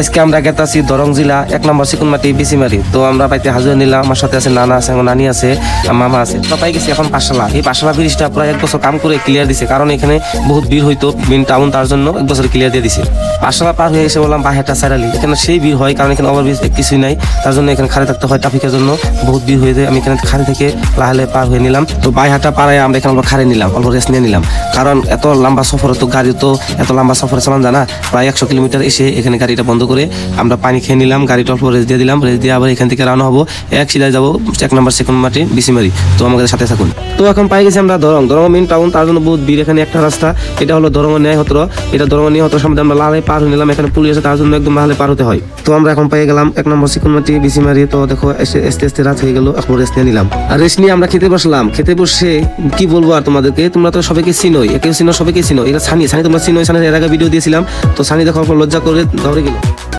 আজকে আমরা গেতাছি দরং জেলা 1 নম্বর সিকুনমাটি বিসিমারি। তো আমরা পাইতে হাজির নিলাম। আমার সাথে আছে নানা আছে, নানি আছে, মামা আছে। তো পাই গেছি এখন পাঠশালা। এই পাঠশালা ব্রিজটা প্রায় 1 বছর কাম করে ক্লিয়ার দিছে, কারণ এখানে বহুত ভিড় হইতো মেন টাউন, তার জন্য 1 বছর ক্লিয়ার দিয়ে দিছে। পাঠশালা পার হয়ে এসে বললাম বাহেটা সারালি। এখানে সেই ভিড় হয় কারণ এখানে ওভারব্রিজ কিছুই নাই, তার জন্য এখানে খাড়ে থাকতে হয়। ট্রাফিকের জন্য বহুত ভিড় হয়ে যায়। আমি এখানে খাড়ে থেকে লাহালে পার হয়ে নিলাম। তো বাইহাটা পাড়ায় আমরা এখানে খাড়ে নিলাম, অল্প রেস্ট নিয়ে নিলাম, কারণ এত লম্বা সফরে তো গাড়ি তো এত লম্বা সফরে চালান যায় না। প্রায় 100 কিলোমিটার এসে এখানে গাড়িটা বন্ধ করে আমরা পানি খেয়ে নিলাম, গাড়িটা অল্প রেস্ট দিয়ে দিলাম। রেস্ট দিয়ে আবার এখান থেকে রান্না হবো, এক সিধায় যাবো 1 নম্বর সিকুনমাটি বিসিমারি। তো আমাদের সাথে থাকুন। তো এখন পাই গেছি আমরা দরং মেন টাউন, তার জন্য বহুত ভিড়। এখানে একটা রাস্তা, এটা হলো দরং ন্যায়হত্র। এটা দরং ন্যায়হত্র সম্বন্ধে আমরা লালে পার হয়ে নিলাম। এখানে পুলিশ আছে, তার জন্য একদম লালে পার হতে হয়। তো আমরা এখন পেয়ে গেলাম 1 নম্বর সিকুনমাটি বিসিমারি। তো দেখো আস্তে রাত হয়ে গেল, এখন রেস্ট নিয়ে নিলাম। আর রেস্ট নিয়ে আমরা খেতে বসলাম। খেতে বসে কি বলবো আর তোমাদেরকে, তোমরা তো সবাইকে চিনোই, একেও চিনো, সবাইকে চিনো। এটা সানি তোমরা চিনোই, সানি এর আগে ভিডিও দিয়েছিলাম। তো সানি দেখো লজ্জা করে ধরে গেল।